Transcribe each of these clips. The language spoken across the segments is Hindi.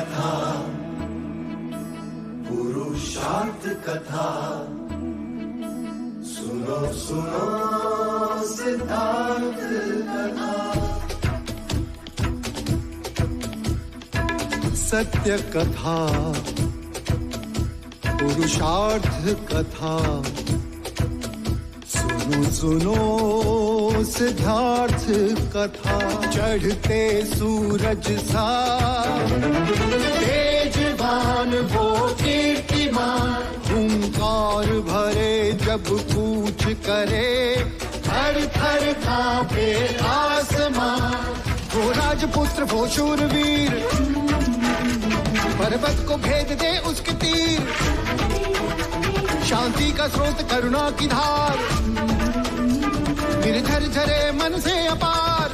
कथा, पुरुषार्थ कथा, सुनो सुनो सिद्धार्थ कथा। सत्य कथा, पुरुषार्थ कथा, सुनो सुनो सिद्धार्थ कथा। चढ़ते सूरज सा तेजवान वो कीर्तिमान, हुंकार भरे जब कूच करे, थर थर कांपे आसमान। वो राजपुत्र वो शूरवीर, पर्वत को भेद दे उसके तीर, शांति का स्रोत करुणा की धार, निर्झर झरे मन से अपार।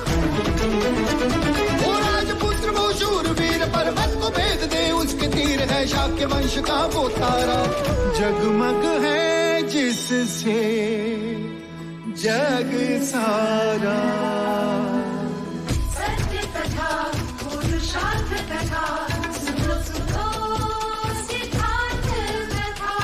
वो राजपुत्र वो शूरवीर, पर्वत को भेद दे उसके तीर, है शाक्य वंश का वो तारा, जगमग है जिससे जग सारा। सत्य कथा, पुरुषार्थ कथा, सुनो सुनो सिद्धार्थ कथा।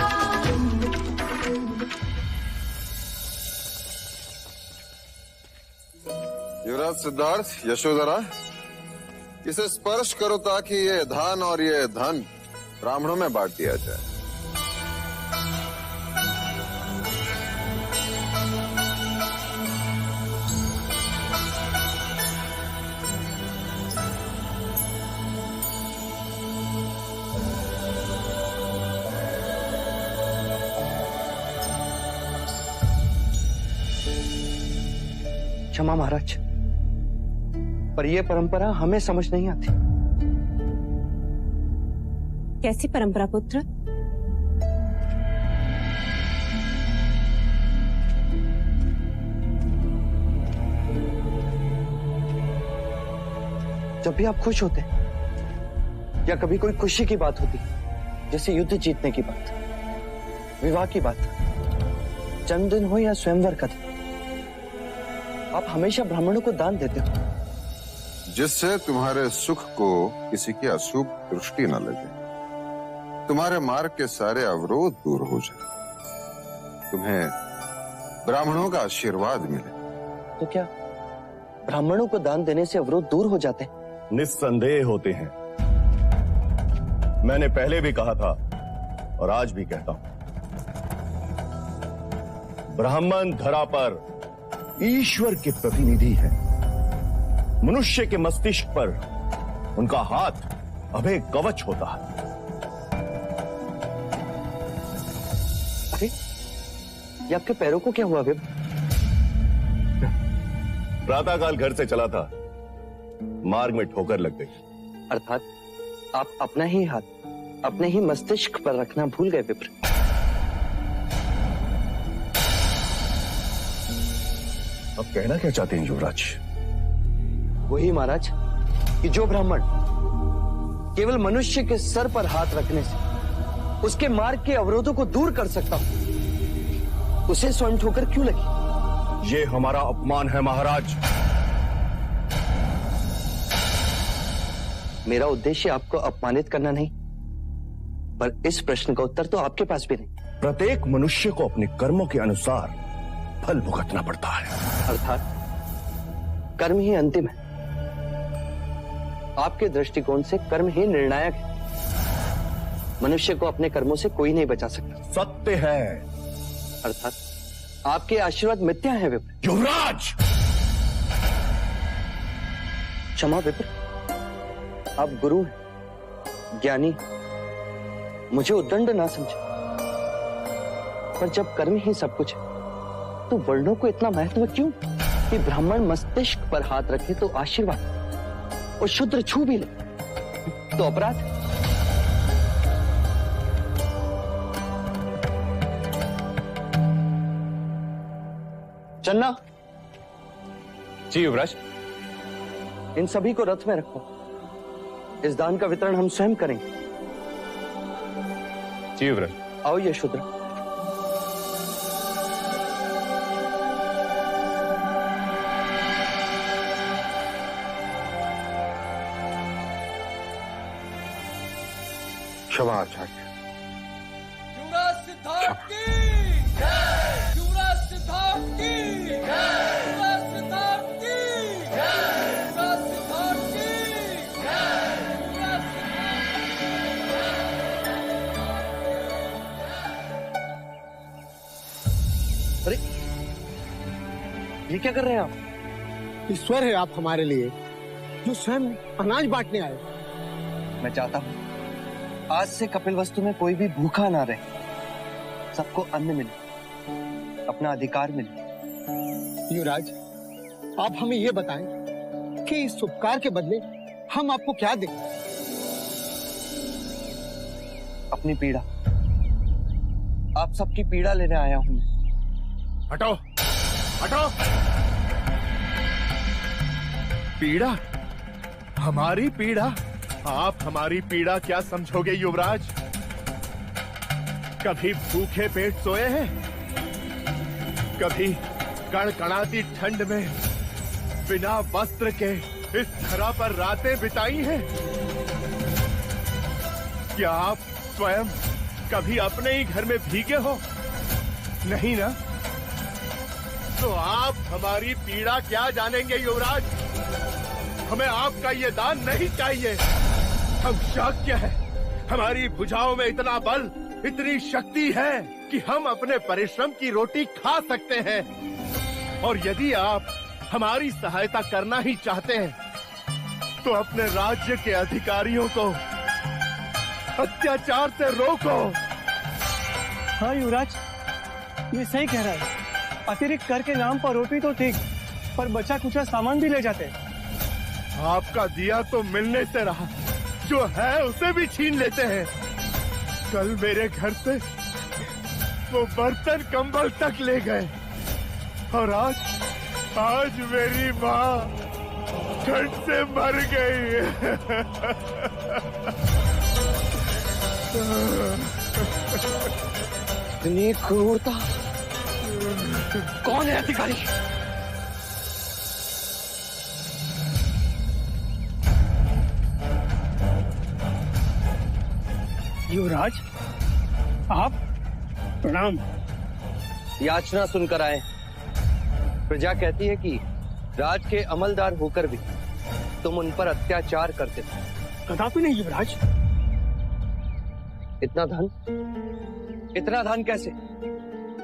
युवराज सिद्धार्थ, यशोधरा, इसे स्पर्श करो ताकि ये धान और ये धन ब्राह्मणों में बांट दिया जाए। क्षमा महाराज, पर यह परंपरा हमें समझ नहीं आती। कैसी परंपरा पुत्र? जब भी आप खुश होते या कभी कोई खुशी की बात होती, जैसे युद्ध जीतने की बात, विवाह की बात, जन्मदिन हो या स्वयंवर का दिन, आप हमेशा ब्राह्मणों को दान देते हो, जिससे तुम्हारे सुख को किसी की अशुभ दृष्टि न लगे, तुम्हारे मार्ग के सारे अवरोध दूर हो जाए, तुम्हें ब्राह्मणों का आशीर्वाद मिले। तो क्या ब्राह्मणों को दान देने से अवरोध दूर हो जाते हैं? निस्संदेह होते हैं। मैंने पहले भी कहा था और आज भी कहता हूं, ब्राह्मण धरा पर ईश्वर के प्रतिनिधि है। मनुष्य के मस्तिष्क पर उनका हाथ अभय कवच होता है। अरे, ये आपके पैरों को क्या हुआ विप? प्रातःकाल घर से चला था, मार्ग में ठोकर लग गई। अर्थात आप अपना ही हाथ अपने ही मस्तिष्क पर रखना भूल गए विप्र। अब कहना क्या चाहते हैं युवराज? वही महाराज कि जो ब्राह्मण केवल मनुष्य के सर पर हाथ रखने से उसके मार्ग के अवरोधों को दूर कर सकता हूं, उसे स्वयं ठोकर क्यों लगी? ये हमारा अपमान है महाराज। मेरा उद्देश्य आपको अपमानित करना नहीं, पर इस प्रश्न का उत्तर तो आपके पास भी नहीं। प्रत्येक मनुष्य को अपने कर्मों के अनुसार फल भुगतना पड़ता है। अर्थात कर्म ही अंतिम है। आपके दृष्टिकोण से कर्म ही निर्णायक है। मनुष्य को अपने कर्मों से कोई नहीं बचा सकता। सत्य है। अर्थात आपके आशीर्वाद मिथ्या है विप्र। युवराज! क्षमा विप्र, आप गुरु हैं, ज्ञानी, मुझे उद्दंड ना समझे। पर जब कर्म ही सब कुछ है, तो वर्णों को इतना महत्व क्यों कि ब्राह्मण मस्तिष्क पर हाथ रखे तो आशीर्वाद और शूद्र छू भी ले तो अपराध? चन्ना। जी युवराज। इन सभी को रथ में रखो। इस दान का वितरण हम स्वयं करेंगे। जी युवराज। आओ यशोधरा। क्षमा आचार्य। युवराज सिद्धार्थ की जय, युवराज सिद्धार्थ की जय, युवराज सिद्धार्थ की जय, युवराज सिद्धार्थ की जय, युवराज अरे ये क्या कर रहे हैं आप? ईश्वर है आप हमारे लिए, जो स्वयं अनाज बांटने आए। मैं चाहता हूं आज से कपिलवस्तु में कोई भी भूखा ना रहे, सबको अन्न मिले, अपना अधिकार मिले। युवराज, आप हमें ये बताएं कि इस उपकार के बदले हम आपको क्या दें? अपनी पीड़ा, आप सबकी पीड़ा लेने आया हूं मैं। हटो, हटो। पीड़ा? हमारी पीड़ा? आप हमारी पीड़ा क्या समझोगे युवराज? कभी भूखे पेट सोए हैं? कभी कड़कड़ाती ठंड में बिना वस्त्र के इस धरा पर रातें बिताई हैं? क्या आप स्वयं कभी अपने ही घर में भीगे हो? नहीं ना? तो आप हमारी पीड़ा क्या जानेंगे युवराज? हमें आपका ये दान नहीं चाहिए। हम शाक्य हैं, हमारी भुजाओं में इतना बल, इतनी शक्ति है कि हम अपने परिश्रम की रोटी खा सकते हैं। और यदि आप हमारी सहायता करना ही चाहते हैं तो अपने राज्य के अधिकारियों को अत्याचार से रोको। हाँ युवराज, ये सही कह रहा है। अतिरिक्त कर के नाम पर रोटी तो ठीक, पर बचा कुचा सामान भी ले जाते। आपका दिया तो मिलने से रहा, जो है उसे भी छीन लेते हैं। कल मेरे घर से वो बर्तन कंबल तक ले गए, और आज मेरी माँ ठंड से मर गई। इतनी क्रूरता! कौन है अधिकारी? युवराज, आप प्रणाम। याचना सुनकर आए। प्रजा कहती है कि राज के अमलदार होकर भी तुम उन पर अत्याचार करते थे। कदापि नहीं युवराज। इतना धन कैसे,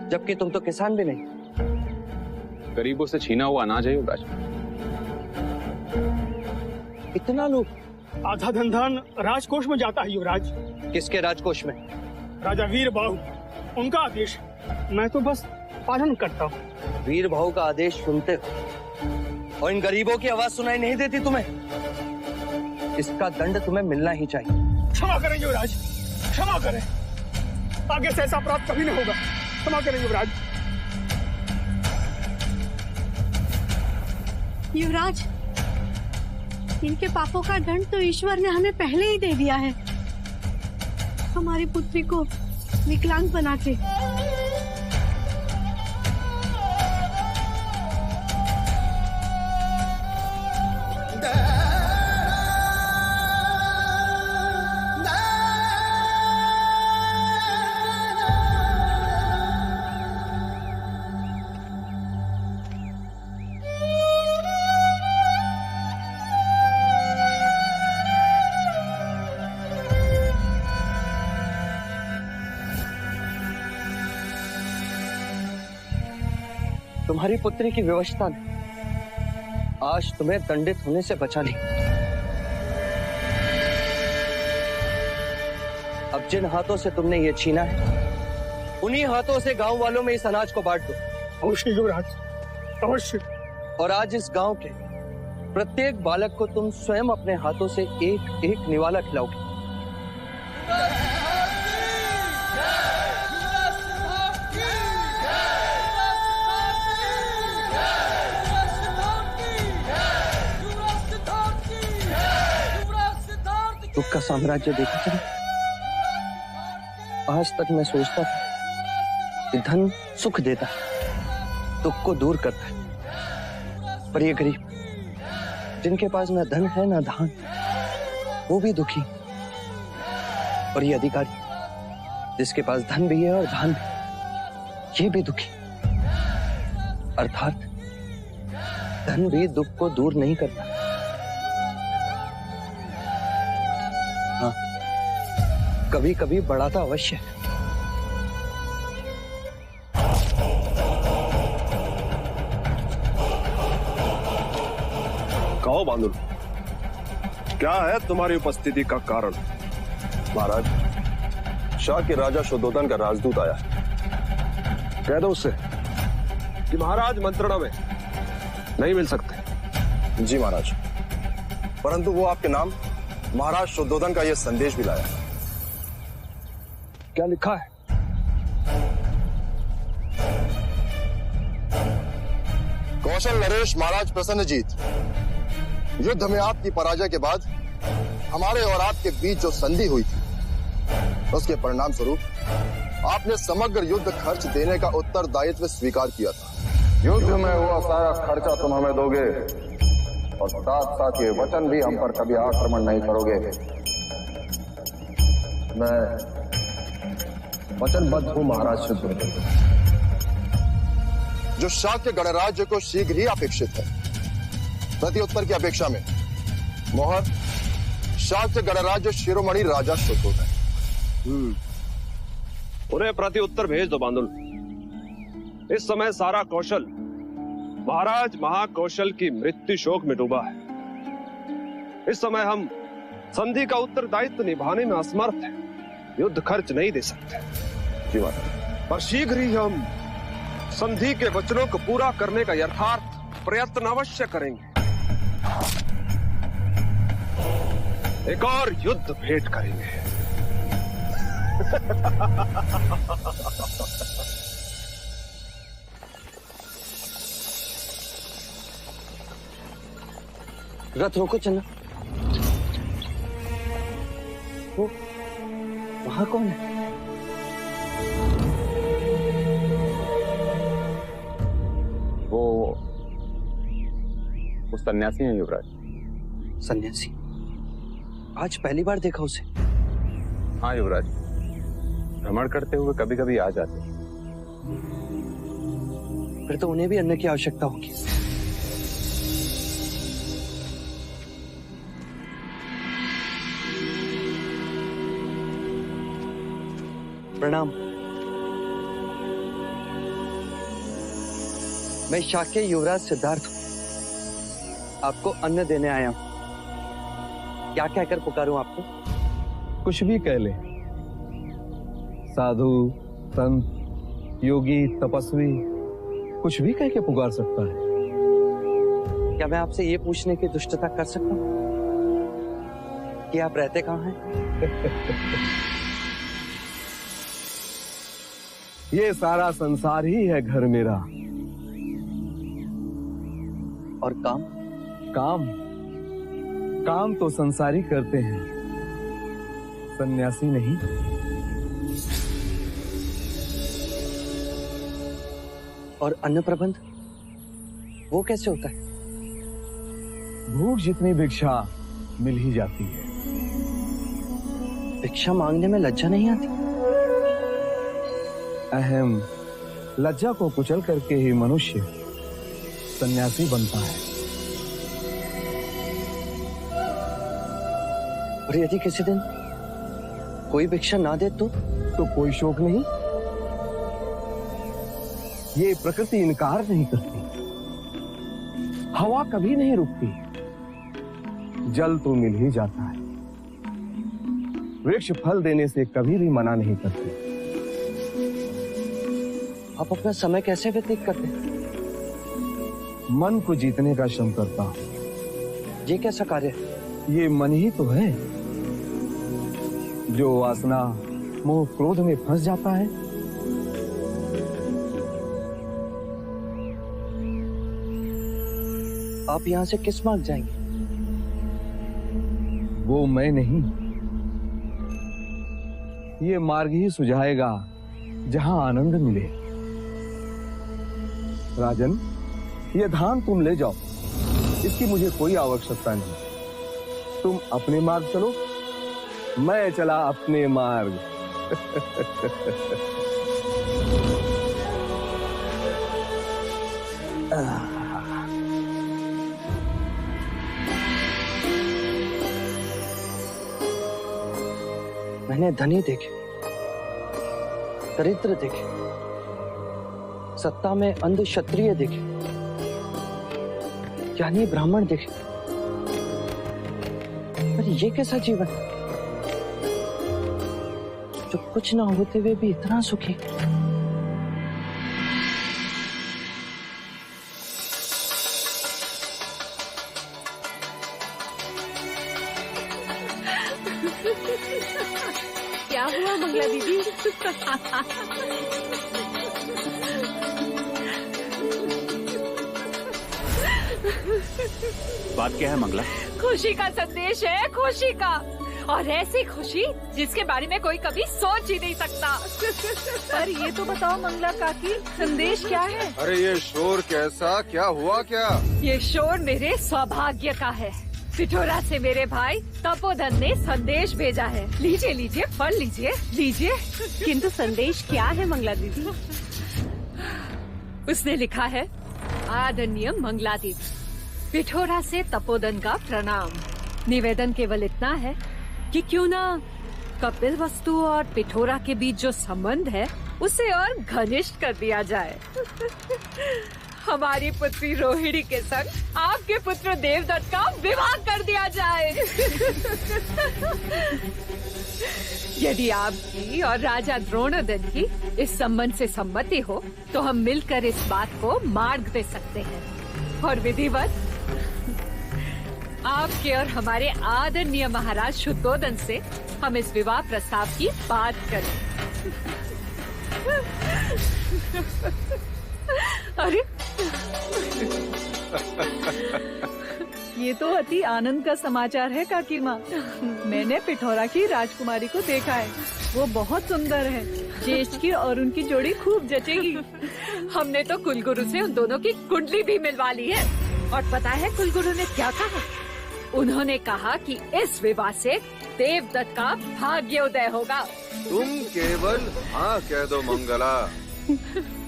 जबकि तुम तो किसान भी नहीं। गरीबों से छीना हुआ अनाज है युवराज। इतना लोग? आधा धन राजकोष में जाता है युवराज। किसके राजकोष में? राजा वीर बाहु, उनका आदेश। मैं तो बस पालन करता हूँ। वीर बाहु का आदेश सुनते हो और इन गरीबों की आवाज सुनाई नहीं देती तुम्हें? इसका दंड तुम्हें मिलना ही चाहिए। क्षमा करें युवराज, क्षमा करें। आगे से ऐसा अपराध कभी नहीं होगा। क्षमा करें युवराज। युवराज, इनके पापों का दंड तो ईश्वर ने हमें पहले ही दे दिया है, हमारी पुत्री को विकलांग बना के। तुम्हारी पुत्री की विवशता ने आज तुम्हें दंडित होने से बचा नहीं। अब जिन हाथों से तुमने ये छीना है, उन्हीं हाथों से गांव वालों में इस अनाज को बांट दो। अवश्य युवराज, अवश्य। और आज इस गांव के प्रत्येक बालक को तुम स्वयं अपने हाथों से एक एक निवाला खिलाओगे। दुख का साम्राज्य देखा था। आज तक मैं सोचता था कि धन सुख देता है, दुख को दूर करता है, पर ये गरीब जिनके पास ना धन है ना धान, वो भी दुखी। और ये अधिकारी जिसके पास धन भी है और धान भी, ये भी दुखी। अर्थात धन भी दुख को दूर नहीं करता। हाँ, कभी कभी बढ़ाता अवश्य है। कहो बांदुल, क्या है तुम्हारी उपस्थिति का कारण? महाराज, शाह के राजा शुद्धोधन का राजदूत आया। कह दो उससे कि महाराज मंत्रणा में नहीं मिल सकते। जी महाराज, परंतु वो आपके नाम महाराज शुद्धोधन का यह संदेश भी लाया। क्या लिखा है? कौशल नरेश महाराज प्रसन्नजीत, युद्ध में आपकी पराजय के बाद हमारे और आपके बीच जो संधि हुई थी, उसके परिणाम स्वरूप आपने समग्र युद्ध खर्च देने का उत्तरदायित्व स्वीकार किया था। युद्ध में हुआ सारा खर्चा तुम हमें दोगे और साथ साथ ये वचन भी हम पर कभी आक्रमण नहीं करोगे। मैं वचनबद्ध हूं महाराज शुद्धोधन। जो शाक्य गणराज्य को शीघ्र ही अपेक्षित है, प्रत्युत्तर की अपेक्षा में मोहर शाक्य गणराज्य शिरोमणि राजा शुद्धोधन। उन्हें प्रत्युत्तर भेज दो बांदुल। इस समय सारा कौशल महाराज महाकौशल की मृत्यु शोक में डूबा है। इस समय हम संधि का उत्तरदायित्व निभाने में असमर्थ हैं, युद्ध खर्च नहीं दे सकते। जी महाराज, पर शीघ्र ही हम संधि के वचनों को पूरा करने का यथार्थ प्रयत्न अवश्य करेंगे। एक और युद्ध भेंट करेंगे। रथ रोको चलना। वो वहां कौन है? वो सन्यासी है युवराज। सन्यासी? आज पहली बार देखा उसे। हाँ युवराज, भ्रमण करते हुए कभी कभी आ जाते। फिर तो उन्हें भी अन्न की आवश्यकता होगी। प्रणाम। मैं शाक्य युवराज सिद्धार्थ हूं, आपको अन्न देने आया हूं। क्या कहकर पुकारूं आपको? कुछ भी कह ले। साधु, संत, योगी, तपस्वी, कुछ भी कह के पुकार सकता है। क्या मैं आपसे ये पूछने की दुष्टता कर सकता हूं कि आप रहते कहां हैं? ये सारा संसार ही है घर मेरा। और काम? काम तो संसारी करते हैं, सन्यासी नहीं। और अन्न प्रबंध वो कैसे होता है? भूख जितनी भिक्षा मिल ही जाती है। भिक्षा मांगने में लज्जा नहीं आती? अहम लज्जा को कुचल करके ही मनुष्य सन्यासी बनता है। और यदि किसी दिन कोई भिक्षा ना दे तो कोई शोक नहीं। ये प्रकृति इनकार नहीं करती। हवा कभी नहीं रुकती, जल तो मिल ही जाता है। वृक्ष फल देने से कभी भी मना नहीं करते। आप अपना समय कैसे व्यतीत करते हैं? मन को जीतने का श्रम करता हूं। ये कैसा कार्य है? ये मन ही तो है जो वासना मोह क्रोध में फंस जाता है। आप यहां से किस मार्ग जाएंगे? वो मैं नहीं, ये मार्ग ही सुझाएगा जहां आनंद मिले। राजन, ये धान तुम ले जाओ, इसकी मुझे कोई आवश्यकता नहीं। तुम अपने मार्ग चलो, मैं चला अपने मार्ग। मैंने धनी देखे, दरिद्र देखे, सत्ता में अंध क्षत्रिय देखे, ज्ञानी ब्राह्मण देखे, पर ये कैसा जीवन जो कुछ ना होते हुए भी इतना सुखी। क्या हुआ मंगला दीदी? बात क्या है मंगला? खुशी का संदेश है, खुशी का, और ऐसी खुशी जिसके बारे में कोई कभी सोच ही नहीं सकता। पर ये तो बताओ मंगला काकी, संदेश क्या है? अरे ये शोर कैसा, क्या हुआ क्या? ये शोर मेरे सौभाग्य का है। पिठोरा से मेरे भाई तपोधन ने संदेश भेजा है। लीजिए लीजिए, पढ़ लीजिए, लीजिए। किंतु संदेश क्या है मंगला दीदी? उसने लिखा है, आदरणीय मंगला दीदी, पिठोरा से तपोधन का प्रणाम। निवेदन केवल इतना है कि क्यों ना कपिल वस्तु और पिठोरा के बीच जो संबंध है उसे और घनिष्ठ कर दिया जाए। हमारी पुत्री रोहिणी के संग आपके पुत्र देवदत्त का विवाह कर दिया जाए। यदि आपकी और राजा द्रोणादन की इस संबंध से सम्मति हो तो हम मिलकर इस बात को मार्ग दे सकते हैं और विधिवत आपके और हमारे आदरणीय महाराज शुद्धोदन से हम इस विवाह प्रस्ताव की बात करें। अरे ये तो अति आनंद का समाचार है काकी माँ। मैंने पिठोरा की राजकुमारी को देखा है, वो बहुत सुंदर है। ज्येष्ठ की और उनकी जोड़ी खूब जचेगी। हमने तो कुलगुरु से उन दोनों की कुंडली भी मिलवा ली है। और पता है कुलगुरु ने क्या कहा? उन्होंने कहा कि इस विवाह से देवदत्त का भाग्योदय होगा। तुम केवल हाँ कह दो मंगला।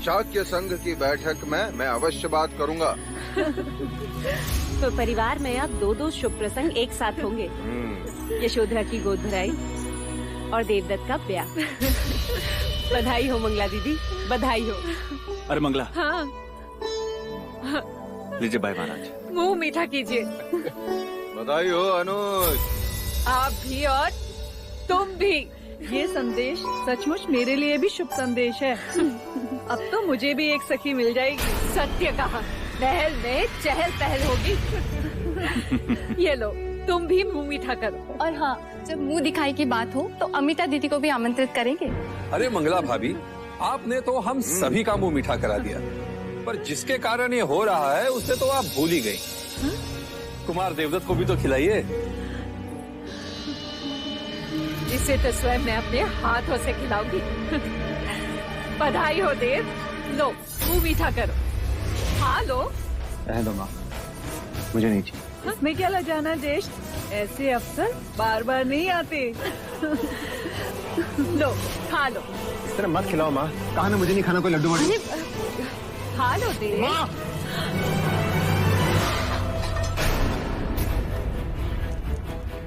शाक्य संघ की बैठक में मैं अवश्य बात करूंगा। तो परिवार में अब 2-2 शुभ प्रसंग एक साथ होंगे। यशोधरा की गोद भराई और देवदत्त का ब्याह। बधाई हो मंगला दीदी, बधाई हो। अरे मंगला। हाँ। लीजिए भाई महाराज। मुंह मीठा कीजिए। बधाई हो अनुज। आप भी और तुम भी। ये संदेश सचमुच मेरे लिए भी शुभ संदेश है। अब तो मुझे भी एक सखी मिल जाएगी। सत्य कहा, महल में चहल पहल होगी। ये लो, तुम भी मुंह मीठा करो। और हाँ, जब मुंह दिखाई की बात हो तो अमिता दीदी को भी आमंत्रित करेंगे। अरे मंगला भाभी, आपने तो हम सभी का मुंह मीठा करा दिया, पर जिसके कारण ये हो रहा है उसे तो आप भूल ही गई। कुमार देवदत्त को भी तो खिलाइए। इसे तो स्वयं मैं अपने हाथों से खिलाऊंगी। बधाई हो देव। लो, मुंह मीठा करो। हाँ लो। रहने दो माँ, मुझे नहीं चाहिए। इसमें क्या लजाना ज्येष्ठ, ऐसे अवसर बार बार नहीं आते। लो, खा लो। इस तरह मत खिलाओ माँ। कहा ना मुझे नहीं खाना कोई लड्डू मड्डू। खा लो देव।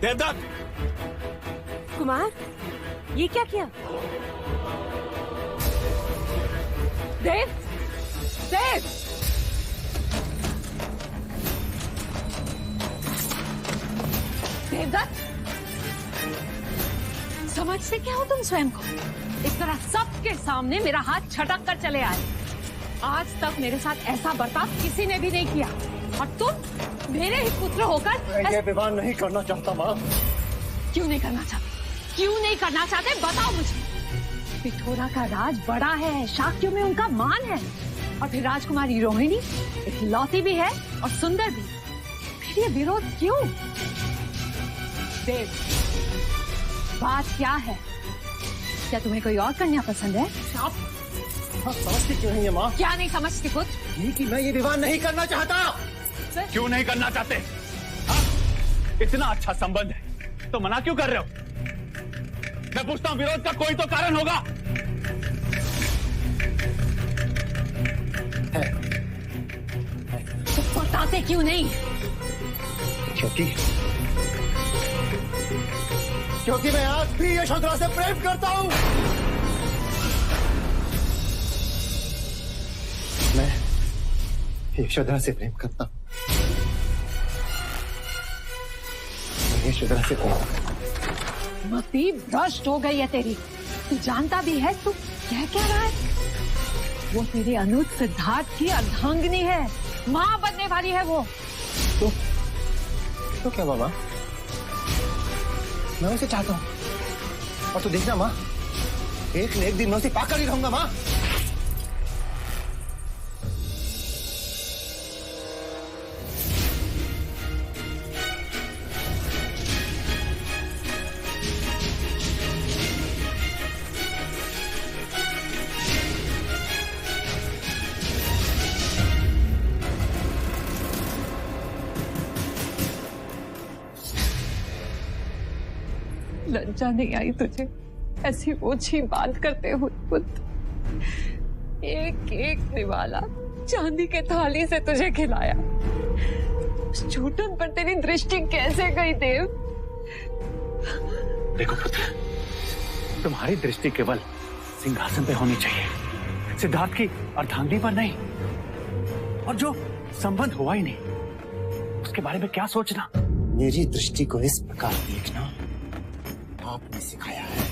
देवदत्त। कुमार, ये क्या किया? देव, देव। देवदत्त, समझते क्या हो तुम स्वयं को? इस तरह सबके सामने मेरा हाथ छटक कर चले आए। आज तक मेरे साथ ऐसा बर्ताव किसी ने भी नहीं किया, और तुम मेरे ही पुत्र होकर मैं ये विवाह नहीं करना चाहता माँ। क्यों नहीं करना चाहते? क्यों नहीं करना चाहते बताओ मुझे। पिठोरा का राज बड़ा है, शाक्यों में उनका मान है, और फिर राजकुमारी रोहिणी इकलौती भी है और सुंदर भी। फिर ये विरोध क्यों? देव, बात क्या है? क्या तुम्हें कोई और कन्या पसंद है? आप समझती क्यों नहीं है माँ? क्या नहीं समझती पुत्र? ये कि मैं ये विवाह नहीं करना चाहता। क्यों नहीं करना चाहते? हाँ? इतना अच्छा संबंध है तो मना क्यों कर रहे हो? मैं पूछता हूँ, विरोध का कोई तो कारण होगा। तो बताते क्यों नहीं? क्योंकि मैं आज भी यशोधरा से प्रेम करता हूं। मैं यशोधरा से प्रेम करता हूं। मैं यशोधरा से प्रेम करता हूं। मति भ्रष्ट हो गई है तेरी। तू जानता भी है तू क्या रहा है? वो तेरे अनुज सिद्धार्थ की अर्धांगिनी है, माँ बनने वाली है वो। तो क्या मामा, मैं उसे चाहता हूं। और तू देखना माँ, एक न एक दिन मैं उसे पाकर ही रहूंगा माँ। लज्जा नहीं आई तुझे ऐसी ओछी बात करते हुए? पुत्र, एक एक निवाला चांदी के थाली से तुझे खिलाया। उस झूठन पर तेरी दृष्टि कैसे गई देव? देखो पुत्र, तुम्हारी दृष्टि केवल सिंहासन पे होनी चाहिए, सिद्धार्थ की अर्धांगिनी पर नहीं। और जो संबंध हुआ ही नहीं, उसके बारे में क्या सोचना। मेरी दृष्टि को इस प्रकार देखना आपने सिखाया है,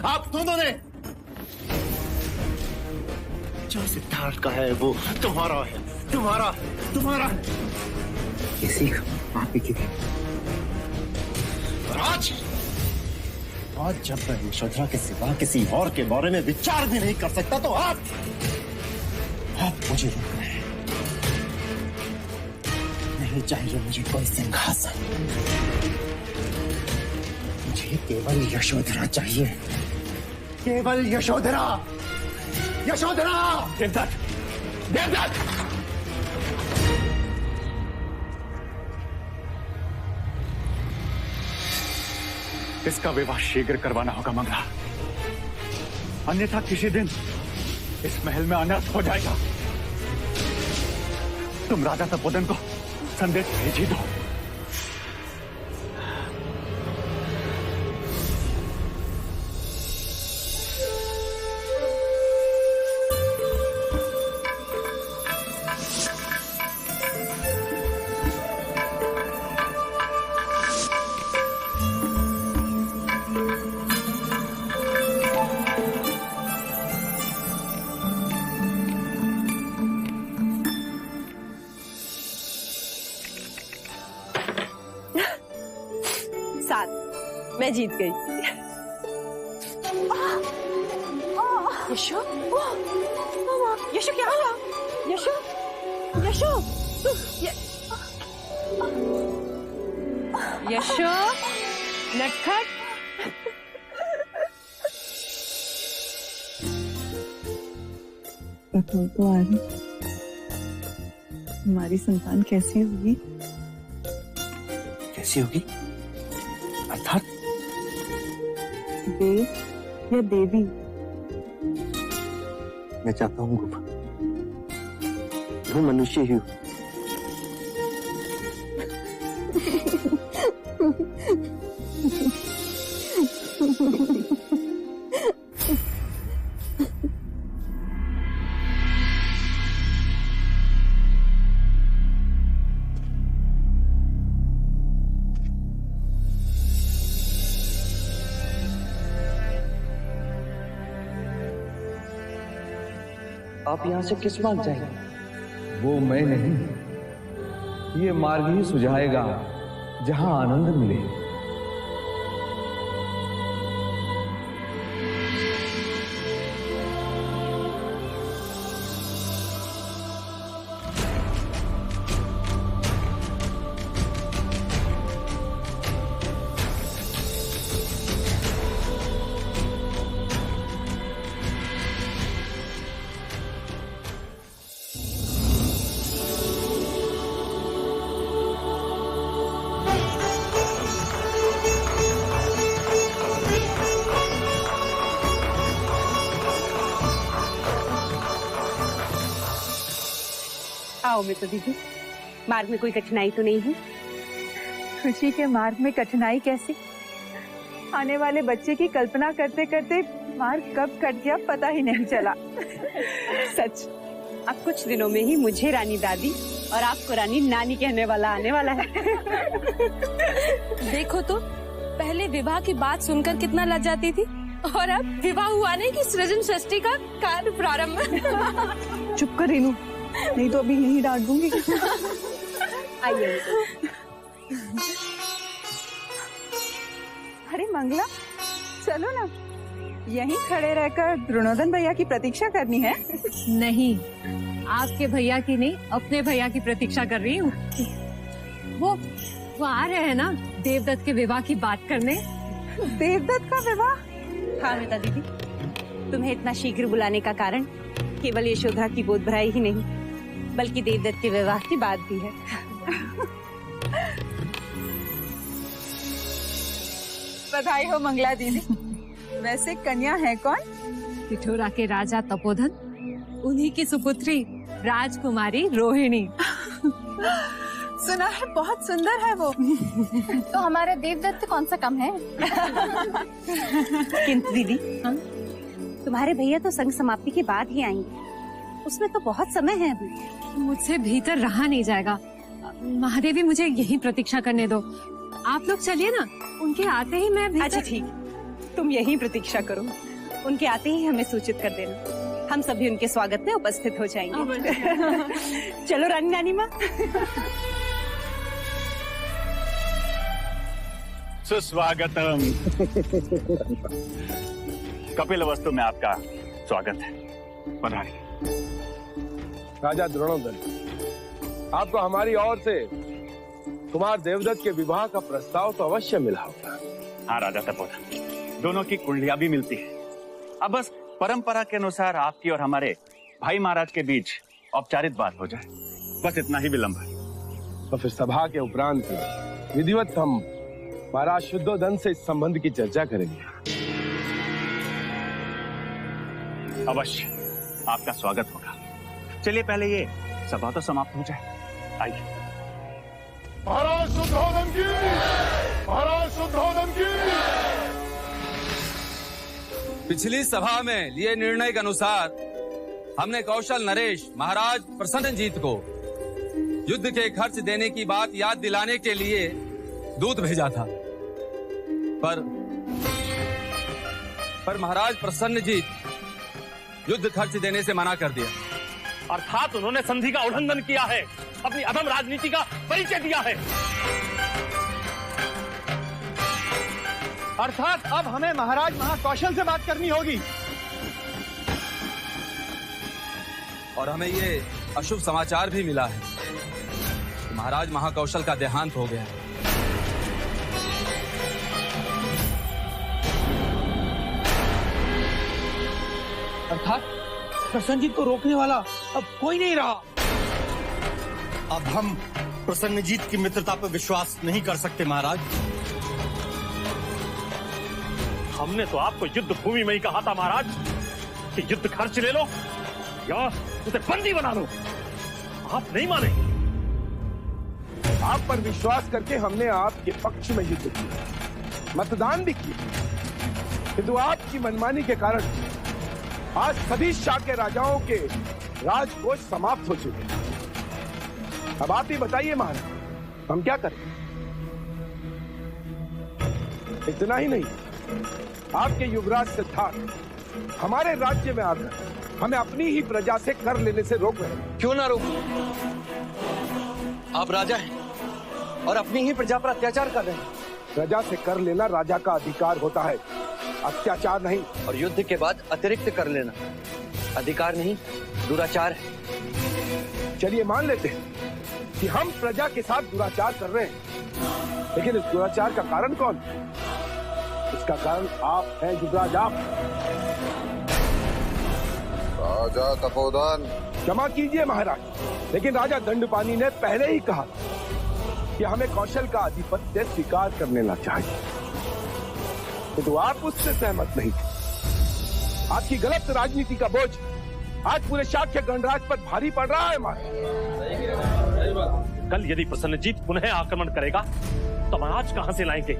आप दोनों ने। जो सिद्धार्थ का है वो तुम्हारा है, तुम्हारा ये सीख आप ही की थी। और आज जब मैं यशोधरा के सिवा किसी और के बारे में विचार भी नहीं कर सकता, तो आप मुझे रोक रहे हैं। नहीं चाहिए मुझे कोई सिंहासन, मुझे केवल यशोधरा चाहिए, केवल यशोधरा। देवदत्त, इसका विवाह शीघ्र करवाना होगा मंगला, अन्यथा किसी दिन इस महल में अनर्थ हो जाएगा। तुम राजा तपोधन को संदेश भेज ही दो। मैं जीत गई। यशो, यशो क्या हुआ? यशो, यशो, नटखट। बतौर तो आ रही, हमारी संतान कैसी होगी? कैसी होगी अर्थात? देव या देवी? मैं चाहता हूँ गोपा, मैं मनुष्य ही हूँ। आप यहाँ से किस मार्ग जाएंगे? वो मैं नहीं, ये मार्ग ही सुझाएगा जहां आनंद मिले। आओ मित्र दीदी, मार्ग में कोई कठिनाई तो नहीं है? खुशी के मार्ग में कठिनाई कैसी? आने वाले बच्चे की कल्पना करते करते मार्ग कब कट गया पता ही नहीं चला। सच, अब कुछ दिनों में ही मुझे रानी दादी और आपको रानी नानी कहने वाला आने वाला है। देखो तो, पहले विवाह की बात सुनकर कितना लज्जाती थी, और अब विवाह हुआ नहीं कि सृजन सृष्टि का कार्य प्रारंभ। चुप कर रेनू, नहीं तो अभी यही डांट दूंगी। आइए। अरे मंगला, चलो ना, यहीं खड़े रहकर द्रोणोदन भैया की प्रतीक्षा करनी है। नहीं, आपके भैया की नहीं, अपने भैया की प्रतीक्षा कर रही हूँ। वो आ रहे हैं ना देवदत्त के विवाह की बात करने। देवदत्त का विवाह? हाँ मिता दीदी, तुम्हें इतना शीघ्र बुलाने का कारण केवल यशोधरा की गोद भराई ही नहीं, बल्कि देवदत्त के विवाह की बात भी है। बधाई हो मंगला दीदी। वैसे कन्या है कौन? पिठोरा के राजा तपोधन, उन्हीं की सुपुत्री राजकुमारी रोहिणी। सुना है बहुत सुंदर है वो। तो हमारा देवदत्त कौन सा कम है? किंतु दीदी, तुम्हारे भैया तो संग समाप्ति के बाद ही आएंगे, उसमें तो बहुत समय है अभी। मुझसे भीतर रहा नहीं जाएगा। महादेवी, मुझे यहीं प्रतीक्षा करने दो। आप लोग चलिए ना, उनके आते ही मैं भीतर... अच्छा ठीक, तुम यहीं प्रतीक्षा करो, उनके आते ही हमें सूचित कर देना, हम सभी उनके स्वागत में उपस्थित हो जाएंगे। चलो रानी नानी माँ। सुस्वागतम। कपिल वस्तु में आपका स्वागत है। पधारिए। राजा द्रोणोदन, आपको हमारी ओर से कुमार देवदत्त के विवाह का प्रस्ताव तो अवश्य मिला होगा। हाँ राजा तपोधन, दोनों की कुंडलियां भी मिलती है। अब बस परंपरा के अनुसार आपकी और हमारे भाई महाराज के बीच औपचारिक बात हो जाए, बस इतना ही विलंब है। तो फिर सभा के उपरांत विधिवत हम महाराज शुद्धोदन से इस संबंध की चर्चा करेंगे। अवश्य, आपका स्वागत होगा। चलिए पहले ये सभा तो समाप्त हो जाए। आइए। महाराज शुद्धोदन की, महाराज शुद्धोदन की। पिछली सभा में लिए निर्णय के अनुसार हमने कौशल नरेश महाराज प्रसन्नजीत को युद्ध के खर्च देने की बात याद दिलाने के लिए दूत भेजा था, पर महाराज प्रसन्नजीत युद्ध खर्च देने से मना कर दिया। अर्थात उन्होंने संधि का उल्लंघन किया है, अपनी अधम राजनीति का परिचय दिया है। अर्थात अब हमें महाराज महाकौशल से बात करनी होगी। और हमें ये अशुभ समाचार भी मिला है कि महाराज महाकौशल का देहांत हो गया है। अर्थात प्रसन्नजीत को रोकने वाला अब कोई नहीं रहा। अब हम प्रसन्नजीत की मित्रता पर विश्वास नहीं कर सकते महाराज। हमने तो आपको युद्ध भूमि में ही कहा था महाराज कि युद्ध खर्च ले लो या उसे बंदी बना लो। आप नहीं माने। आप पर विश्वास करके हमने आपके पक्ष में युद्ध किया, मतदान भी किया, किंतु आपकी मनमानी के कारण आज सभी शाह के राजाओं के राजकोष समाप्त हो चुके हैं। अब आप ही बताइए महाराज, हम क्या करें? इतना ही नहीं, आपके युवराज सिद्धार्थ हमारे राज्य में आकर हमें अपनी ही प्रजा से कर लेने से रोक रहे हैं। क्यों ना रोको? आप राजा हैं और अपनी ही प्रजा पर अत्याचार कर रहे हैं। प्रजा से कर लेना राजा का अधिकार होता है, अत्याचार नहीं। और युद्ध के बाद अतिरिक्त कर लेना अधिकार नहीं, दुराचार है। चलिए मान लेते हैं कि हम प्रजा के साथ दुराचार कर रहे हैं, लेकिन इस दुराचार का कारण कौन? इसका कारण आप हैं युवराज, आप। राजा तपोधन, क्षमा कीजिए महाराज, लेकिन राजा दंडपानी ने पहले ही कहा कि हमें कौशल का आधिपत्य स्वीकार कर लेना चाहिए, तो आप उससे सहमत नहीं थे। आपकी गलत राजनीति का बोझ आज पूरे शाक्य गणराज पर भारी पड़ रहा है महाराज। कल यदि प्रसन्नजीत पुनः आक्रमण करेगा तो अनाज कहां से लाएंगे?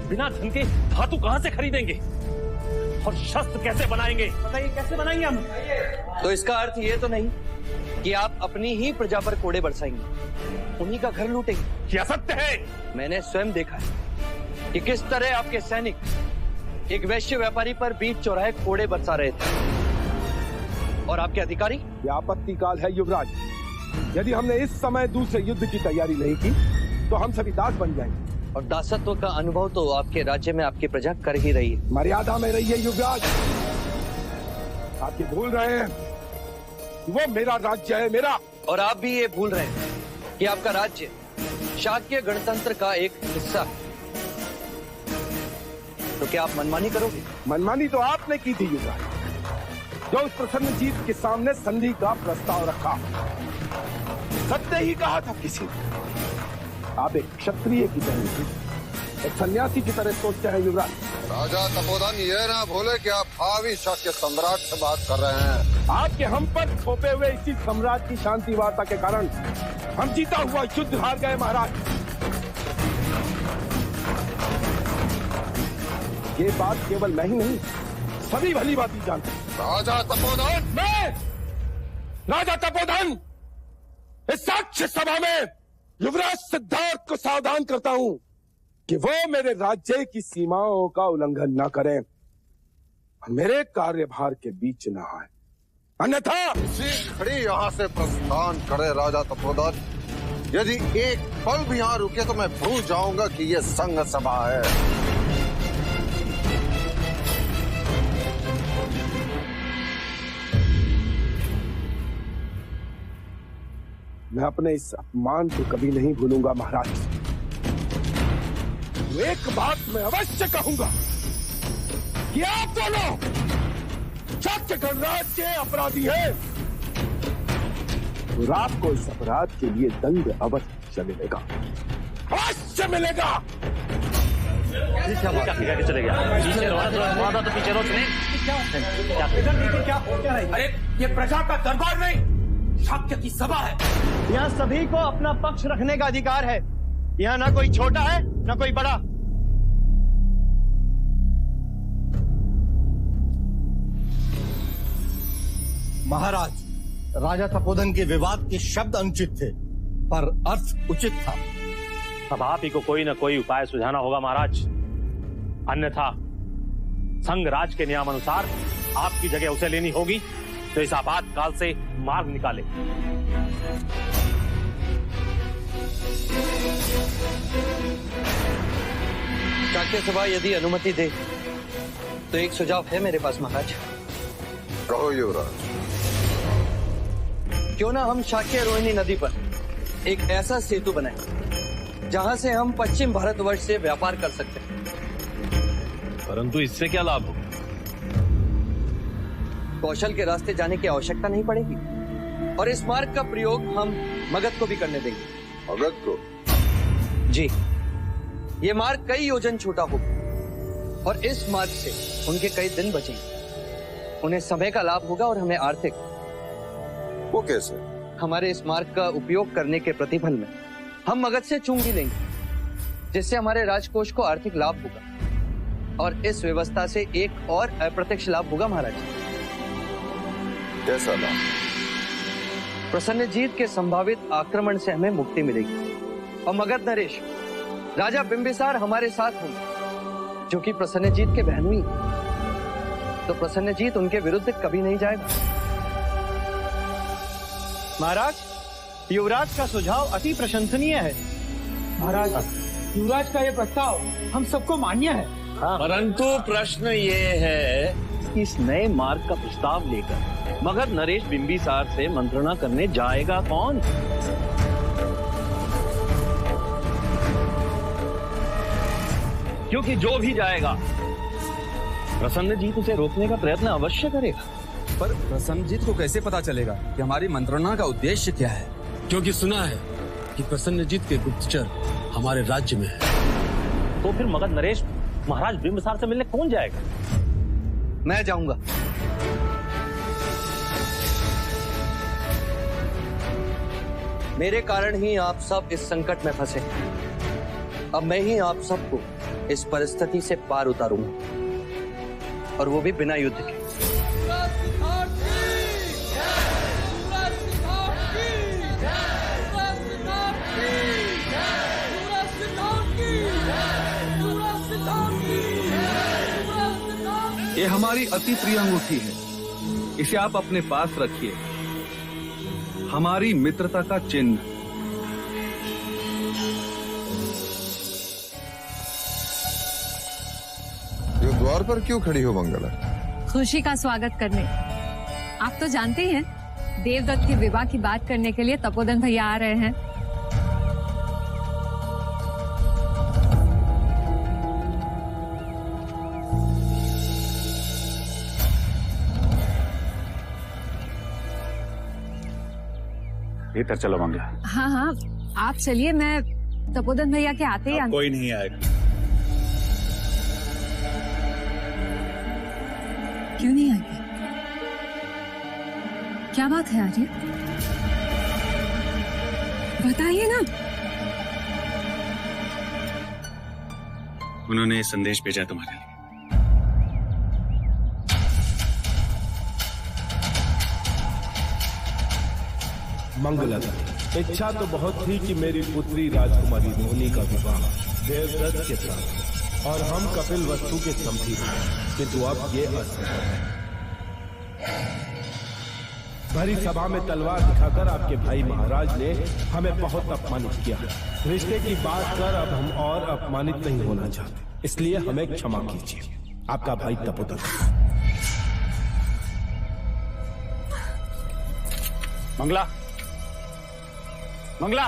बिना धन के धातु कहां से खरीदेंगे? और शस्त्र कैसे बनाएंगे? बताइए कैसे बनाएंगे हम? तो इसका अर्थ ये तो नहीं कि आप अपनी ही प्रजा पर कोड़े बरसाएंगे, उन्हीं का घर लूटेंगे? क्या सत्य है? मैंने स्वयं देखा है कि किस तरह आपके सैनिक एक वैश्य व्यापारी पर बीच चौराहे कोड़े बरसा रहे थे। और आपके अधिकारी? यह आपत्ति काल है युवराज। यदि हमने इस समय दूसरे युद्ध की तैयारी नहीं की तो हम सभी दास बन जाएंगे। और दासत्व का अनुभव तो आपके राज्य में आपकी प्रजा कर ही रही है। मर्यादा में रहिए युवराज। आप ये भूल रहे हैं कि वो मेरा राज्य है, मेरा। और आप भी ये भूल रहे हैं कि आपका राज्य शाक्य गणतंत्र का एक हिस्सा है। तो क्या आप मनमानी करोगे? मनमानी तो आपने की थी युवराज, जो उस प्रसन्नजीत के सामने संधि का प्रस्ताव रखा। सत्य ही कहा था किसी ने। आप एक क्षत्रिय की तरह, एक सन्यासी की तरह सोचते हैं युवराज। राजा तपोधन, ये ना भूले कि आप भावी शाक्य सम्राट से बात कर रहे हैं। आपके हम पर थोपे हुए इसी सम्राट की शांति वार्ता के कारण हम जीता हुआ युद्ध हार गए महाराज। ये बात केवल मैं ही नहीं, सभी भली बात ही जानते हैं। राजा तपोधन, मैं राजा तपोधन इस साक्ष्य सभा में युवराज सिद्धार्थ को सावधान करता हूं कि वो मेरे राज्य की सीमाओं का उल्लंघन न करें और मेरे कार्यभार के बीच न आए, अन्यथा इसी घड़ी यहाँ से प्रस्थान करे राजा तपोधन। यदि एक पल भी यहाँ रुके तो मैं भूल जाऊंगा कि ये संघ सभा है। मैं अपने इस अपमान को कभी नहीं भूलूंगा महाराज। एक बात मैं अवश्य कहूंगा कि आप दोनों शाक्य गणराज के अपराधी हैं और आपको इस अपराध के लिए दंड अवश्य मिलेगा, अवश्य मिलेगा। क्या चले गया? पीछे तो पीछे रो चले। अरे ये प्रजा का दरबार नहीं, शाक्य की सभा है। यहाँ सभी को अपना पक्ष रखने का अधिकार है। यहाँ ना कोई छोटा है ना कोई बड़ा। महाराज, राजा तपोधन के विवाद के शब्द अनुचित थे पर अर्थ उचित था। अब आप ही को कोई न कोई उपाय सुझाना होगा महाराज, अन्यथा संघ राज के नियमानुसार आपकी जगह उसे लेनी होगी। तो इस आपातकाल से मार्ग निकाले। शाक्य सभा यदि अनुमति दे तो एक सुझाव है मेरे पास महाराज। कहो युवराज। क्यों ना हम शाक्य रोहिणी नदी पर एक ऐसा सेतु बनाएं जहां से हम पश्चिम भारतवर्ष से व्यापार कर सकते हैं। परंतु इससे क्या लाभ हो? कौशल के रास्ते जाने की आवश्यकता नहीं पड़ेगी और इस मार्ग का प्रयोग हम मगध को भी करने देंगे। मगध को? जी, ये मार्ग कई योजन छोटा होगा और इस मार्ग से उनके कई दिन बचेंगे। उन्हें समय का लाभ होगा और हमें आर्थिक। वो कैसे? हमारे इस मार्ग का उपयोग करने के प्रतिफल में हम मगध से चुंगी लेंगे, जिससे हमारे राजकोष को आर्थिक लाभ होगा और इस व्यवस्था से एक और अप्रत्यक्ष लाभ होगा महाराज। कैसा लाभ? प्रसन्नजीत के संभावित आक्रमण से हमें मुक्ति मिलेगी और मगध नरेश राजा बिंबिसार हमारे साथ होंगे, जो कि प्रसन्नजीत के बहनोई। तो प्रसन्नजीत उनके विरुद्ध कभी नहीं जाएगा। महाराज, युवराज का सुझाव अति प्रशंसनीय है। महाराज, युवराज का यह प्रस्ताव हम सबको मान्य है। परंतु प्रश्न ये है, इस नए मार्ग का प्रस्ताव लेकर मगध नरेश बिंबिसार से मंत्रणा करने जाएगा कौन? क्योंकि जो भी जाएगा प्रसन्नजीत उसे रोकने का प्रयत्न अवश्य करेगा। पर प्रसन्नजीत को कैसे पता चलेगा कि हमारी मंत्रणा का उद्देश्य क्या है? क्योंकि सुना है कि प्रसन्नजीत के गुप्तचर हमारे राज्य में है। तो फिर मगध नरेश महाराज बिंबिसार से मिलने कौन जाएगा? मैं जाऊंगा। मेरे कारण ही आप सब इस संकट में फंसे। अब मैं ही आप सबको इस परिस्थिति से पार उतारूंगा, और वो भी बिना युद्ध के। ये हमारी अति प्रिय अंगूठी है, इसे आप अपने पास रखिए, हमारी मित्रता का चिन्ह। ये द्वार पर क्यों खड़ी हो मंगला? खुशी का स्वागत करने। आप तो जानते ही हैं, देवदत्त के विवाह की बात करने के लिए तपोधन भैया आ रहे हैं। भीतर चलो मंगला। हाँ हाँ, आप चलिए, मैं तपोधन भैया के आते ही कोई नहीं आएगा। क्यों नहीं आएंगे? क्या बात है आर्य? बताइए ना। उन्होंने संदेश भेजा तुम्हारे लिए। मंगला, इच्छा तो बहुत थी कि मेरी पुत्री राजकुमारी रोहिणी का विवाह देवदत्त के साथ और हम कपिल वस्तु के समधी थे, किंतु अब ये असंभव है। भरी सभा में तलवार दिखाकर आपके भाई महाराज ने हमें बहुत अपमानित किया। रिश्ते की बात कर अब हम और अपमानित नहीं होना चाहते, इसलिए हमें क्षमा कीजिए। आपका भाई तपोधन। मंगला, मंगला,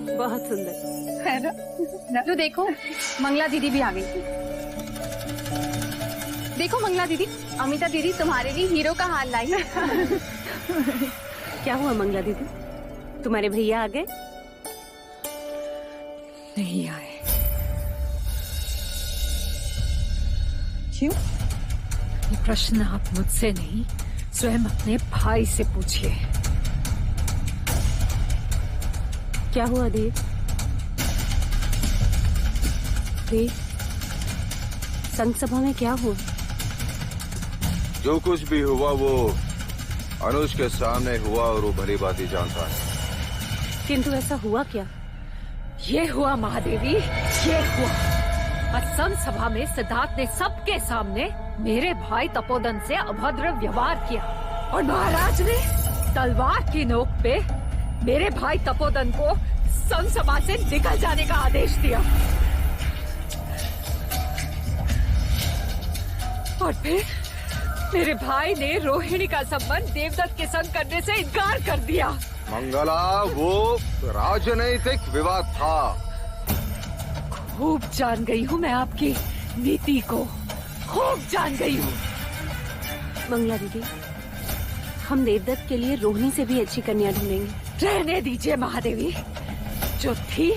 बहुत सुंदर है ना? तो देखो, मंगला दीदी भी आ गई थी। देखो मंगला दीदी, अमिता दीदी तुम्हारे लिए हीरो का हार लाई है। क्या हुआ मंगला दीदी, तुम्हारे भैया आ गए? नहीं आए। क्यों? ये प्रश्न आप मुझसे नहीं, स्वयं अपने भाई से पूछिए। क्या हुआ देव? देव, संघ सभा में क्या हुआ? जो कुछ भी हुआ वो अनुज के सामने हुआ और वो भली बात ही जानता है। किंतु ऐसा हुआ क्या? ये हुआ महादेवी, ये हुआ। असम सभा में सिद्धार्थ ने सबके सामने मेरे भाई तपोधन से अभद्र व्यवहार किया और महाराज ने तलवार की नोक पे मेरे भाई तपोधन को संघ सभा से निकल जाने का आदेश दिया। और फिर मेरे भाई ने रोहिणी का संबंध देवदत्त के संग करने से इनकार कर दिया। मंगला, वो राजनैतिक विवाद था। खूब जान गई हूँ मैं आपकी नीति को, खूब जान गई हूँ। मंगला दीदी, हम देवदत्त के लिए रोहिणी से भी अच्छी कन्या ढूंढेंगे। रहने दीजिए महादेवी, जो थी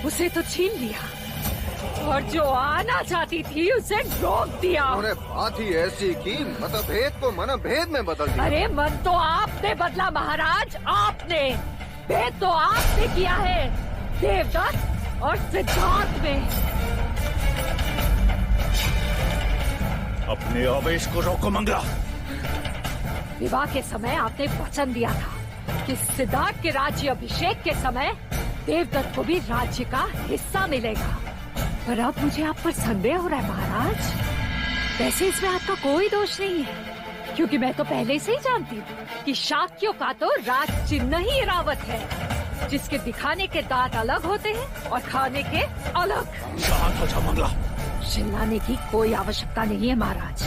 उसे तो छीन लिया और जो आना चाहती थी उसे रोक दिया। उन्होंने बात ही ऐसी की, मतभेद को मनभेद में बदल दिया। अरे मन तो आपने बदला महाराज, आपने। भेद तो आपने किया है देवदत्त और सिद्धार्थ में। अपने आवेश को रोको मंगला। विवाह के समय आपने वचन दिया था कि सिद्धार्थ के राज्य अभिषेक के समय देवदत्त को भी राज्य का हिस्सा मिलेगा, पर अब मुझे आप पर संदेह हो रहा है महाराज। वैसे इसमें आपका कोई दोष नहीं है, क्योंकि मैं तो पहले से ही जानती हूँ कि शाक्यों का तो राज चिन्ह ही रावत है, जिसके दिखाने के दांत अलग होते हैं और खाने के अलग। शांत हो जाओ मंगला। चिल्लाने की कोई आवश्यकता नहीं है महाराज।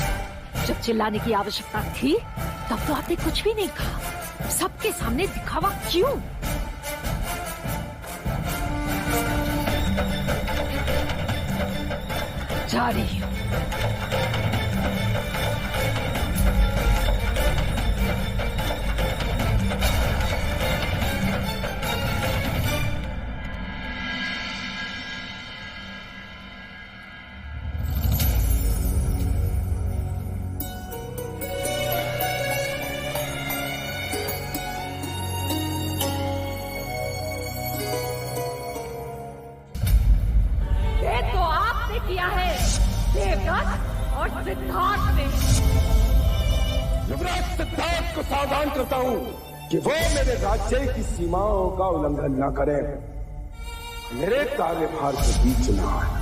जब चिल्लाने की आवश्यकता थी तब तो आपने कुछ भी नहीं कहा। सबके सामने दिखावा क्यों? जा रही हूँ। राजा और सिद्धार्थ ने। युवराज सिद्धार्थ को सावधान करता हूं कि वो मेरे राज्य की सीमाओं का उल्लंघन न करें, मेरे कार्यभार के बीच न आए।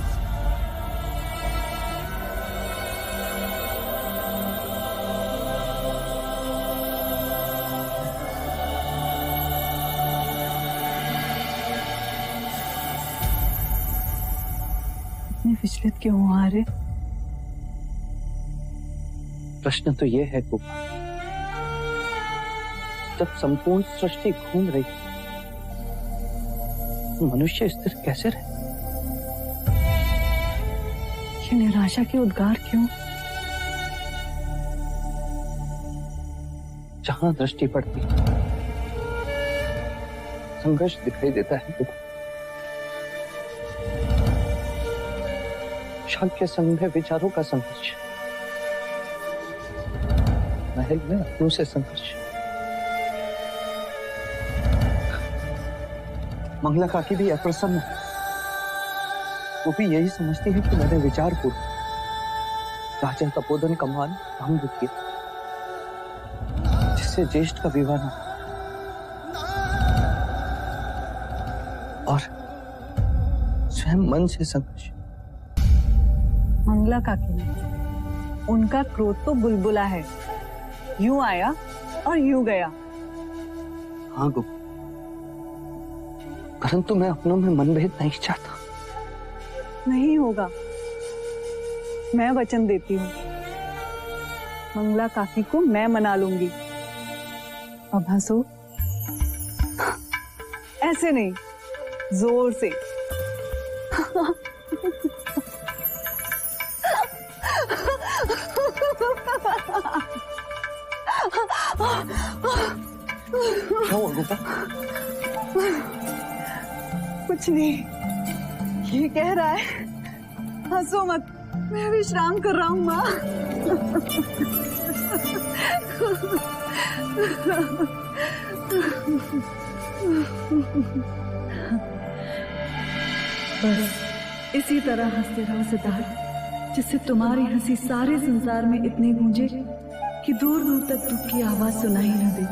विचलित क्यों आ रहे? प्रश्न तो यह है गोपा, जब संपूर्ण सृष्टि घूम रही मनुष्य स्थिर कैसे रहे? ये निराशा के उद्गार क्यों? जहां दृष्टि पड़ती संघर्ष दिखाई देता है गोपा। शाक्य संघ में विचारों का संघर्ष, महल में अपनों से संघर्ष। मंगला काकी भी अप्रसन्न है, वो भी यही समझती है कि मैंने विचार पूर्वक राजा तपोधन का मान भंग किया, जिससे ज्येष्ठ का विवाह न और स्वयं मन से संघर्ष। मंगला काकी ने, उनका क्रोध तो बुलबुला है, यूं आया और यूं गया। हाँ गोपा, परंतु मैं अपनों में मनभेद नहीं चाहता। नहीं होगा, मैं वचन देती हूँ, मंगला काकी को मैं मना लूंगी। अब हंसो, ऐसे नहीं, जोर से। क्या हुआ गोपा? कुछ नहीं, ये कह रहा है हंसो मत, मैं विश्राम कर रहा हूँ माँ। बस इसी तरह हंसते रहो सिद्धार्थ, जिससे तुम्हारी हंसी सारे संसार में इतनी गूंजे कि दूर दूर तक दुख की आवाज सुनाई न दे।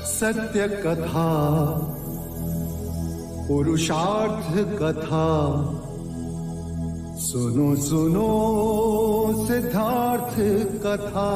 सत्य कथा, पुरुषार्थ कथा, सुनो सुनो सिद्धार्थ कथा।